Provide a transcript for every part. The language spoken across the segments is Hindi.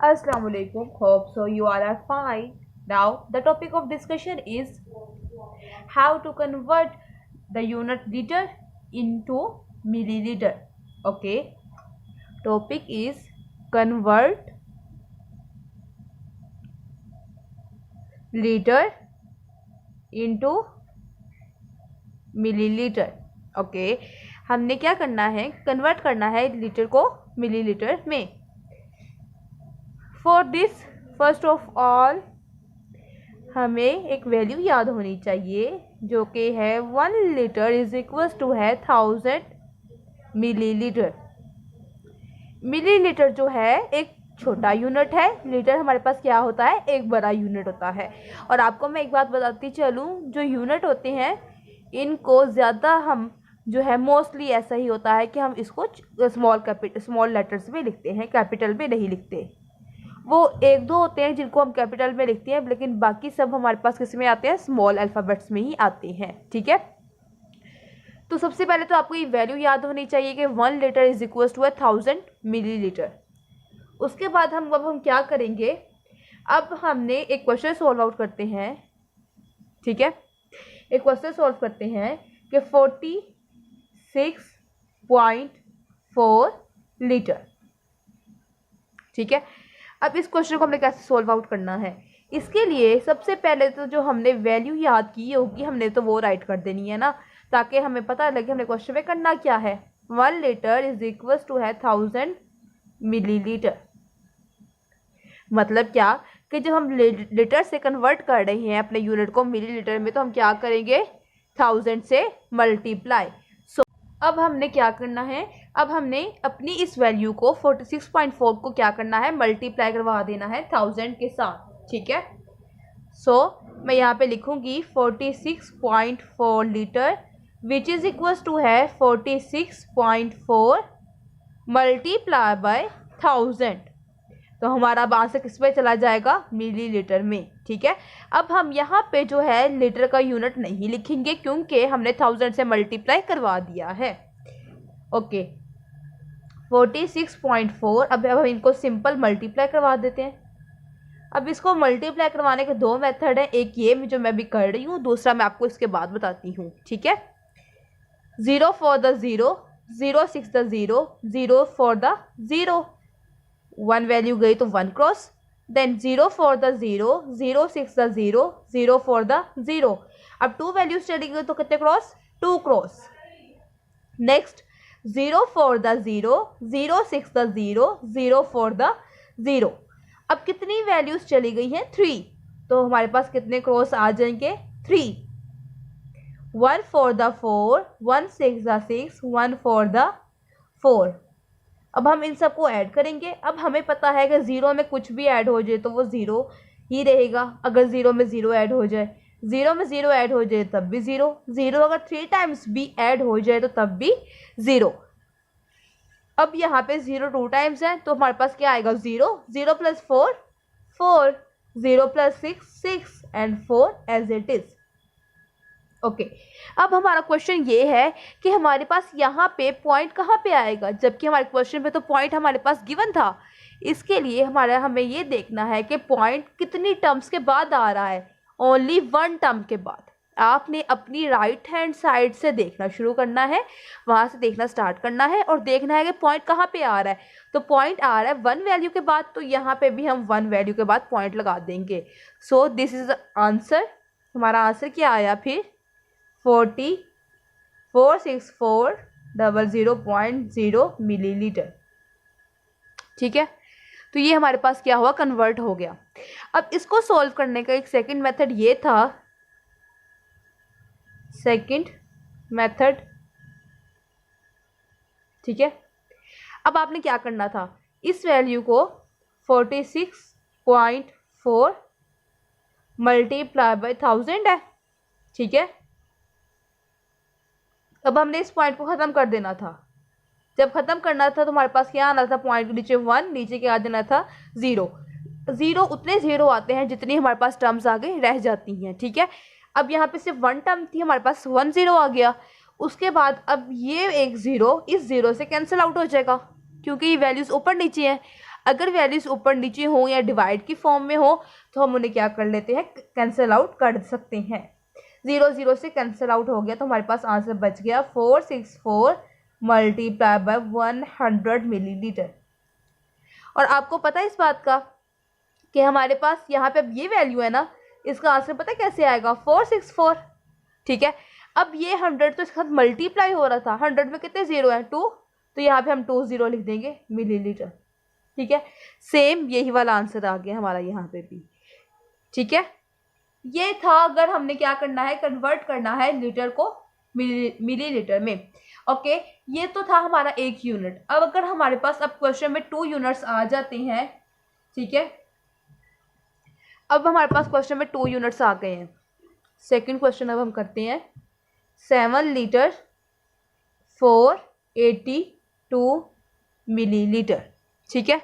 Assalamu alaikum. Hope so you all are fine. Now the topic of discussion is how to convert the unit liter into milliliter. Okay. Topic is convert liter into milliliter. Okay. हमने क्या करना है, कन्वर्ट करना है लीटर को मिलीलीटर में. For this first of all हमें एक वैल्यू याद होनी चाहिए जो कि है 1 लीटर इज इक्वल टू है 1000 मिलीलीटर. मिलीलीटर जो है एक छोटा यूनिट है, लीटर हमारे पास क्या होता है, एक बड़ा यूनिट होता है. और आपको मैं एक बात बताती चलूँ, जो यूनिट होते हैं इनको ज़्यादा हम जो है मोस्टली ऐसा ही होता है कि हम इसको स्मॉल लेटर्स में लिखते हैं, कैपिटल में नहीं लिखते. वो एक दो होते हैं जिनको हम कैपिटल में लिखते हैं, लेकिन बाकी सब हमारे पास किस में आते हैं, स्मॉल अल्फ़ाबेट्स में ही आते हैं. ठीक है. तो सबसे पहले तो आपको ये वैल्यू याद होनी चाहिए कि 1 litre is equal to 1000 millilitre. उसके बाद हम क्या करेंगे, अब हमने एक क्वेश्चन सॉल्व आउट करते हैं. ठीक है. एक क्वेश्चन सॉल्व करते हैं कि 46.4 लीटर. ठीक है. अब इस क्वेश्चन को हमने कैसे सॉल्व आउट करना है, इसके लिए सबसे पहले तो जो हमने वैल्यू याद की होगी हमने तो वो राइट कर देनी है ना, ताकि हमें पता लगे हमने क्वेश्चन में करना क्या है. 1 लीटर इज इक्वल टू है 1000 मिलीलीटर. मतलब क्या कि जब हम लीटर से कन्वर्ट कर रहे हैं अपने यूनिट को मिलीलीटर में, तो हम क्या करेंगे, 1000 से मल्टीप्लाई. अब हमने क्या करना है, अब हमने अपनी इस वैल्यू को 46.4 को क्या करना है, मल्टीप्लाई करवा देना है 1000 के साथ. ठीक है. मैं यहाँ पे लिखूंगी 46.4 litre which is equal to है 46.4 मल्टीप्लाई बाय 1000. तो हमारा अब आंसर किस पे चला जाएगा, मिलीलीटर में. ठीक है. अब हम यहाँ पे जो है लीटर का यूनिट नहीं लिखेंगे क्योंकि हमने 1000 से मल्टीप्लाई करवा दिया है. ओके. 46.4. अब हम इनको सिंपल मल्टीप्लाई करवा देते हैं. अब इसको मल्टीप्लाई करवाने के दो मेथड हैं, एक ये जो मैं भी कर रही हूँ, दूसरा मैं आपको इसके बाद बताती हूँ. ठीक है. 0 for the 0, 0 6 the 0, 0 for the 0. 1 value गई तो 1 cross, then 0 for the 0, 0 6 the 0, 0 for the 0. अब 2 वैल्यूज चली गई तो कितने cross, 2 cross. Next 0 for the 0, 0 6 the 0, 0 for the 0. अब कितनी वैल्यूज चली गई हैं, 3. तो हमारे पास कितने क्रॉस आ जाएंगे, 3. 1 for the 4, 1 6 the 6, 1 for the 4. अब हम इन सबको ऐड करेंगे. अब हमें पता है कि 0 में कुछ भी ऐड हो जाए तो वो 0 ही रहेगा. अगर 0 में 0 ऐड हो जाए, 0 में 0 ऐड हो जाए तब भी 0. 0 अगर 3 टाइम्स भी ऐड हो जाए तो तब भी 0. अब यहाँ पे 0 2 टाइम्स है तो हमारे पास क्या आएगा, 0. 0 plus 4 4, 0 plus 6 6 and 4 as it is. Okay. अब हमारा क्वेश्चन ये है कि हमारे पास यहाँ पे पॉइंट कहाँ पे आएगा, जबकि हमारे क्वेश्चन पे तो पॉइंट हमारे पास गिवन था. इसके लिए हमें ये देखना है कि पॉइंट कितनी टर्म्स के बाद आ रहा है, ओनली 1 टर्म के बाद. आपने अपनी राइट हैंड साइड से देखना शुरू करना है, वहाँ से देखना स्टार्ट करना है और देखना है कि पॉइंट कहाँ पे आ रहा है. तो पॉइंट आ रहा है 1 वैल्यू के बाद, तो यहाँ पे भी हम 1 वैल्यू के बाद पॉइंट लगा देंगे. So this is the answer. हमारा आंसर क्या आया फिर, 46400.0 मिलीलीटर. ठीक है. तो ये हमारे पास क्या हुआ, कन्वर्ट हो गया. अब इसको सॉल्व करने का एक सेकंड मेथड ये था, सेकंड मेथड. ठीक है. अब आपने क्या करना था, इस वैल्यू को 46.4 मल्टीप्लाई बाय 1000 है. ठीक है. अब हमने इस पॉइंट को ख़त्म कर देना था. जब ख़त्म करना था तो हमारे पास क्या आना था, पॉइंट के नीचे 1, नीचे क्या आ देना था, 0. 0 उतने 0 आते हैं जितनी हमारे पास टर्म्स आगे रह जाती हैं. ठीक है. अब यहाँ पे सिर्फ 1 टर्म थी, हमारे पास 1 0 आ गया. उसके बाद अब ये एक 0 इस 0 से कैंसिल आउट हो जाएगा क्योंकि ये वैल्यूज़ ऊपर नीचे हैं. अगर वैल्यूज ऊपर नीचे हो या डिवाइड की फॉर्म में हो तो हम उन्हें क्या कर लेते हैं, कैंसिल आउट कर सकते हैं। 0 0 से कैंसिल आउट हो गया तो हमारे पास आंसर बच गया 464 मल्टीप्लाई बाय 100 मिलीलीटर। और आपको पता है इस बात का कि हमारे पास यहाँ पे अब ये वैल्यू है ना, इसका आंसर पता है कैसे आएगा, 464। ठीक है, अब ये 100 तो इसके साथ मल्टीप्लाई हो रहा था, 100 में कितने जीरो हैं, 2, तो यहाँ पे हम 20 लिख देंगे मिलीलीटर। ठीक है, सेम यही वाला आंसर आ गया हमारा यहाँ पे भी। ठीक है, ये था अगर हमने क्या करना है, कन्वर्ट करना है लीटर को मिलीलीटर में। ओके, ये तो था हमारा 1 यूनिट। अब अगर हमारे पास अब क्वेश्चन में 2 यूनिट्स आ जाते हैं, ठीक है, अब हमारे पास क्वेश्चन में 2 यूनिट्स आ गए हैं। सेकंड क्वेश्चन अब हम करते हैं, 7 लीटर 482 मिलीलीटर। ठीक है,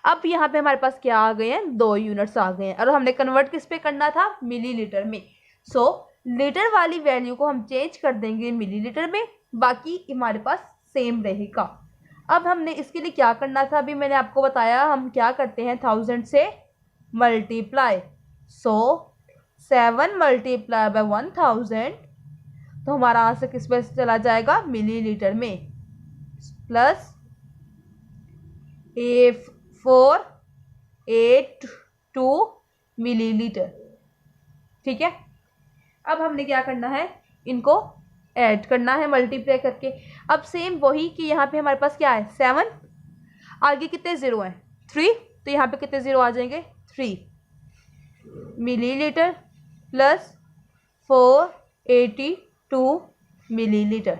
अब यहाँ पे हमारे पास क्या आ गए हैं, 2 यूनिट्स आ गए हैं और हमने कन्वर्ट किस पे करना था, मिलीलीटर में। सो लीटर वाली वैल्यू को हम चेंज कर देंगे मिलीलीटर में, बाकी हमारे पास सेम रहेगा। अब हमने इसके लिए क्या करना था, अभी मैंने आपको बताया हम क्या करते हैं, 1000 से मल्टीप्लाई। सो 7 मल्टीप्लाई बाय 1000 तो हमारा आंसर किस पे चला जाएगा, मिलीलीटर में, प्लस 482 मिलीलीटर। ठीक है, अब हमने क्या करना है, इनको ऐड करना है मल्टीप्लाई करके। अब सेम वही कि यहाँ पे हमारे पास क्या है, 7, आगे कितने ज़ीरो हैं, 3, तो यहाँ पे कितने ज़ीरो आ जाएंगे, 3 मिलीलीटर प्लस 482 मिलीलीटर।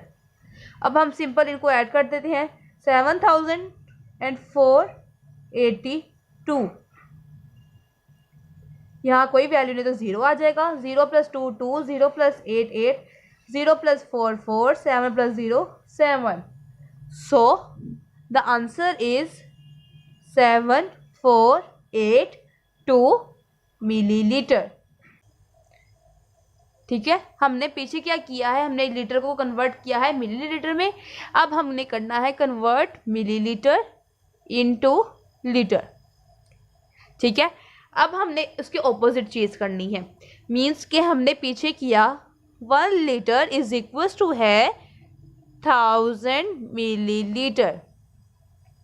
अब हम सिंपल इनको ऐड कर देते हैं, 700482, यहाँ कोई वैल्यू नहीं तो 0 आ जाएगा, 0 + 2 2, 0 + 8 8, 0 + 4 4, 7 + 0 7। So the answer is 7482 millilitre. ठीक है, हमने पीछे क्या किया है, हमने लीटर को कन्वर्ट किया है मिलीलीटर में। अब हमने करना है कन्वर्ट मिलीलीटर इनटू लीटर। ठीक है, अब हमने उसके ऑपोजिट चीज़ करनी है, मीन्स कि हमने पीछे किया 1 लीटर इज इक्वल्स टू है 1000 मिलीलीटर।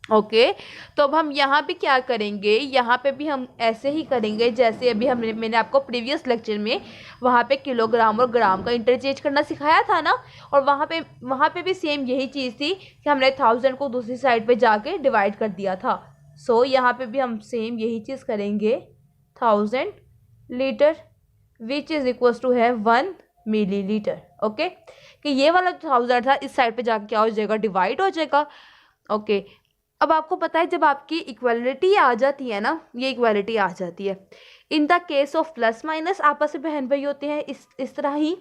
ओके, तो अब हम यहाँ पे क्या करेंगे, यहाँ पे भी हम ऐसे ही करेंगे जैसे अभी मैंने आपको प्रीवियस लेक्चर में वहाँ पे किलोग्राम और ग्राम का इंटरचेंज करना सिखाया था ना, और वहाँ पे भी सेम यही चीज़ थी कि हमने 1000 को दूसरी साइड पे जाके डिवाइड कर दिया था। सो यहाँ पे भी हम सेम यही चीज़ करेंगे, 1000 litre which is equals to है 1 मिलीलीटर। ओके, कि ये वाला 1000 था इस साइड पे जाके क्या हो जाएगा, डिवाइड हो जाएगा। ओके, अब आपको पता है जब आपकी इक्वालिटी आ जाती है ना, ये इक्वालिटी आ जाती है, in the case of plus minus आपस में बहन भाई होते हैं, इस तरह ही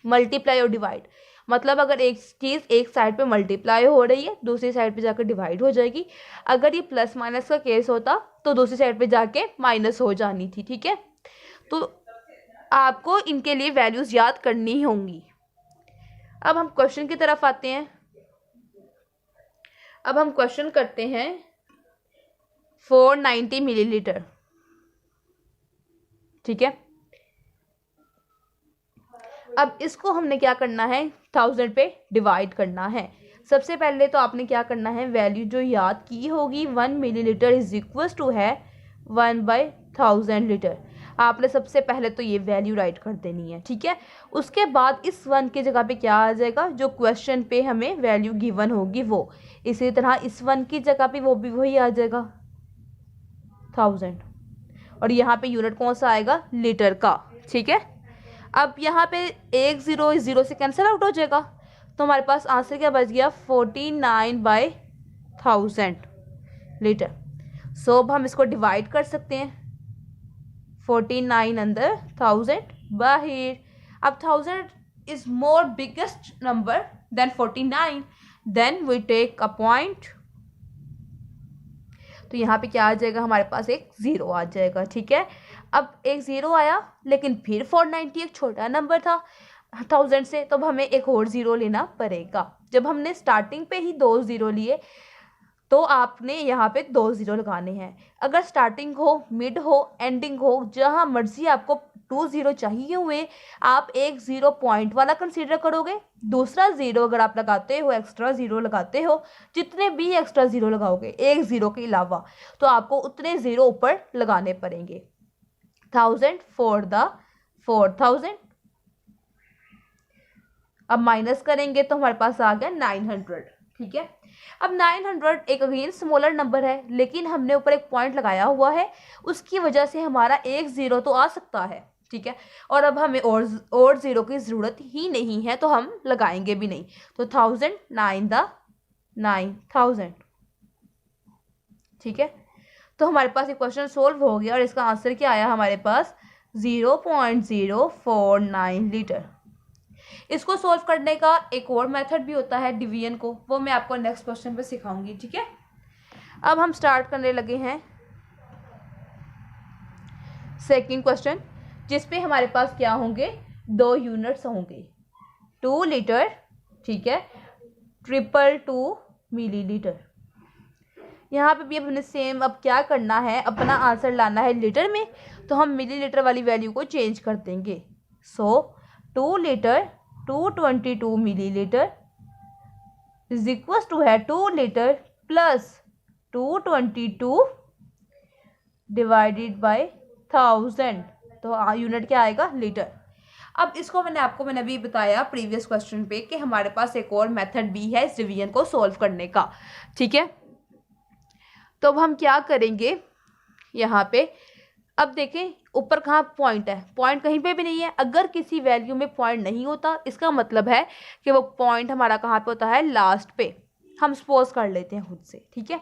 मल्टीप्लाई और डिवाइड, मतलब अगर एक चीज़ एक साइड पे मल्टीप्लाई हो रही है दूसरी साइड पे जाकर डिवाइड हो जाएगी। अगर ये प्लस माइनस का केस होता तो दूसरी साइड पे जाके माइनस हो जानी थी। ठीक है, तो आपको इनके लिए वैल्यूज़ याद करनी होंगी। अब हम क्वेश्चन की तरफ आते हैं। अब हम क्वेश्चन करते हैं 490 मिलीलीटर। ठीक है, अब इसको हमने क्या करना है, 1000 पे डिवाइड करना है। सबसे पहले तो आपने क्या करना है, वैल्यू जो याद की होगी 1 मिलीलीटर इज इक्वल्स टू है 1/1000 लीटर। आपने सबसे पहले तो ये वैल्यू राइट कर देनी है। ठीक है, उसके बाद इस 1 की जगह पे क्या आ जाएगा, जो क्वेश्चन पे हमें वैल्यू गिवन होगी वो। इसी तरह इस 1 की जगह पे वो भी वही आ जाएगा 1000, और यहाँ पे यूनिट कौन सा आएगा, लीटर का। ठीक है, अब यहाँ पे 1 0 इस 0 से कैंसिल आउट हो जाएगा, तो हमारे पास आंसर क्या बच गया, 49/1000 लीटर। सो अब हम इसको डिवाइड कर सकते हैं, 49 अंदर 1000 बाहर। अब 1000 is more biggest number than 49, then we take a point, तो यहाँ पे क्या आ जाएगा, हमारे पास एक 0 आ जाएगा। ठीक है, अब एक 0 आया, लेकिन फिर 490 एक छोटा नंबर था 1000 से, तो अब हमें एक और 0 लेना पड़ेगा। जब हमने स्टार्टिंग पे ही 2 0 लिए तो आपने यहाँ पे 2 ज़ीरो लगाने हैं। अगर स्टार्टिंग हो, मिड हो, एंडिंग हो, जहाँ मर्जी आपको 2 ज़ीरो चाहिए हुए, आप एक ज़ीरो पॉइंट वाला कंसीडर करोगे, दूसरा ज़ीरो अगर आप लगाते हो, एक्स्ट्रा ज़ीरो लगाते हो, जितने भी एक्स्ट्रा ज़ीरो लगाओगे एक ज़ीरो के अलावा, तो आपको उतने ज़ीरो ऊपर लगाने पड़ेंगे। 1000 फॉर द 4000। अब माइनस करेंगे तो हमारे पास आ गया 900। ठीक है, अब 900 एक अगेन स्मॉलर नंबर है, लेकिन हमने ऊपर एक पॉइंट लगाया हुआ है, उसकी वजह से हमारा एक ज़ीरो तो आ सकता है। ठीक है, और अब हमें और ज़ीरो की ज़रूरत ही नहीं है, तो हम लगाएंगे भी नहीं। तो 1000 9 द 9000। ठीक है, तो हमारे पास ये क्वेश्चन सोल्व हो गया और इसका आंसर क्या आया हमारे पास 0.049 लीटर। इसको सोल्व करने का एक और मेथड भी होता है डिवीजन को, वो मैं आपको नेक्स्ट क्वेश्चन पे सिखाऊंगी। ठीक है, अब हम स्टार्ट करने लगे हैं सेकंड क्वेश्चन, जिसपे हमारे पास क्या होंगे, 2 यूनिट्स होंगे, 2 लीटर। ठीक है, 222 मिलीलीटर। यहाँ पे भी अब हमने सेम अब क्या करना है, अपना आंसर लाना है लीटर में, तो हम मिलीलीटर वाली वैल्यू को चेंज कर देंगे। So 2 litre 222 millilitre is equal to है 2 लीटर प्लस 222 डिवाइडेड बाय 1000, तो यूनिट क्या आएगा, लीटर। अब इसको मैंने अभी बताया प्रीवियस क्वेश्चन पे कि हमारे पास एक और मेथड भी है इस डिवीजन को सॉल्व करने का। ठीक है, तो अब हम क्या करेंगे यहाँ पे, अब देखें ऊपर कहाँ पॉइंट है, पॉइंट कहीं पे भी नहीं है। अगर किसी वैल्यू में पॉइंट नहीं होता, इसका मतलब है कि वो पॉइंट हमारा कहाँ पे होता है, लास्ट पे। हम सपोज कर लेते हैं खुद से। ठीक है,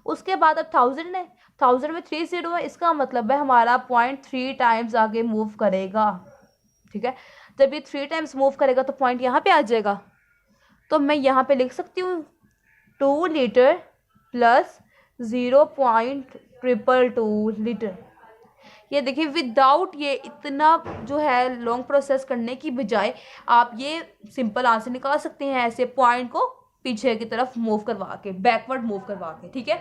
उसके बाद अब 1000 है, 1000 में 3 ज़ीरो है, इसका मतलब है हमारा पॉइंट 3 टाइम्स आगे मूव करेगा। ठीक है, जब ये 3 टाइम्स मूव करेगा तो पॉइंट यहाँ पे आ जाएगा। तो मैं यहाँ पे लिख सकती हूँ 2 लीटर प्लस 0.222 लीटर। ये देखिए, विदाउट ये इतना जो है लॉन्ग प्रोसेस करने की बजाय आप ये सिंपल आंसर निकाल सकते हैं, ऐसे पॉइंट को पीछे की तरफ मूव करवा के, बैकवर्ड मूव करवा के। ठीक है,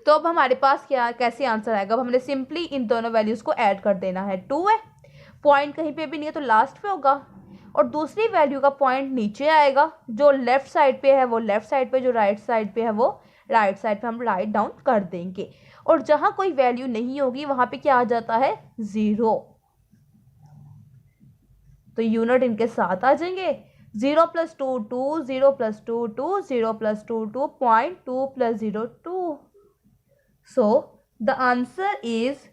तो अब हमारे पास क्या कैसे आंसर आएगा, अब हमने सिंपली इन दोनों वैल्यूज़ को ऐड कर देना है। 2 है, पॉइंट कहीं पे भी नहीं है तो लास्ट पे होगा, और दूसरी वैल्यू का पॉइंट नीचे आएगा, जो लेफ्ट साइड पे है वो लेफ्ट साइड पे, जो राइट साइड पे है वो राइट साइड पे हम राइट डाउन कर देंगे। और जहां कोई वैल्यू नहीं होगी वहां पे क्या आ जाता है, 0, तो यूनिट इनके साथ आ जाएंगे। 0 + 2 2, 0 + 2 2, 0 + 2 2, 0.2 + 0 2। So the answer is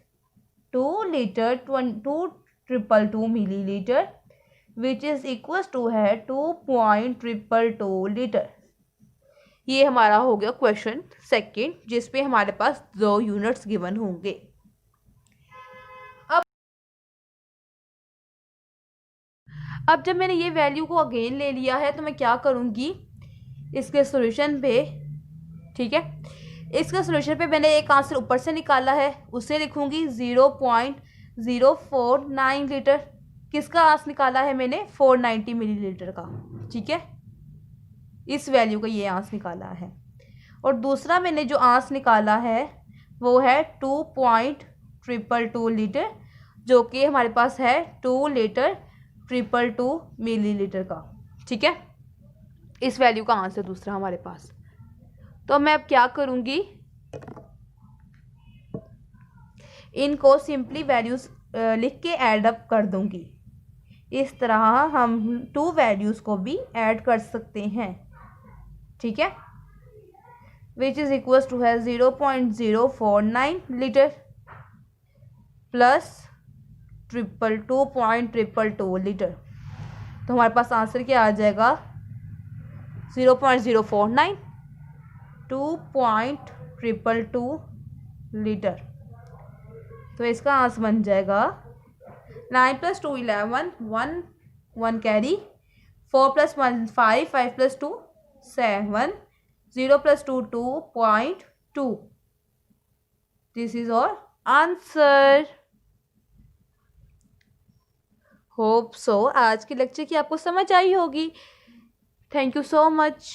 2 liter 222 milliliter, which is equals to है 2.222 लीटर। ये हमारा हो गया क्वेश्चन सेकंड, जिसपे हमारे पास 2 यूनिट्स गिवन होंगे। अब जब मैंने ये वैल्यू को अगेन ले लिया है तो मैं क्या करूँगी इसके सॉल्यूशन पे। ठीक है, इसका सॉल्यूशन पे मैंने एक आंसर ऊपर से निकाला है, उसे लिखूंगी 0.049 लीटर। किसका आंसर निकाला है मैंने, 490 मिलीलीटर का। ठीक है, इस वैल्यू का ये आंसर निकाला है। और दूसरा मैंने जो आंसर निकाला है वो है 2.222 लीटर, जो कि हमारे पास है 2 लीटर 222 मिलीलीटर का। ठीक है, इस वैल्यू का आंसर दूसरा हमारे पास। तो मैं अब क्या करूँगी, इनको सिंपली वैल्यूज़ लिख के ऐड अप कर दूँगी। इस तरह हम 2 वैल्यूज़ को भी ऐड कर सकते हैं। ठीक है, विच इज़ इक्वल्स टू है 0.049 लीटर प्लस 2.222 लीटर। तो हमारे पास आंसर क्या आ जाएगा, 0.049 2.222 लीटर। तो इसका आंसर बन जाएगा 9 + 2 11 1 1 कैरी, 4 + 1 5 5 + 2 7, 0 + 2 2.2। दिस इज और आंसर। होप सो आज के लेक्चर की आपको समझ आई होगी। Thank you so much.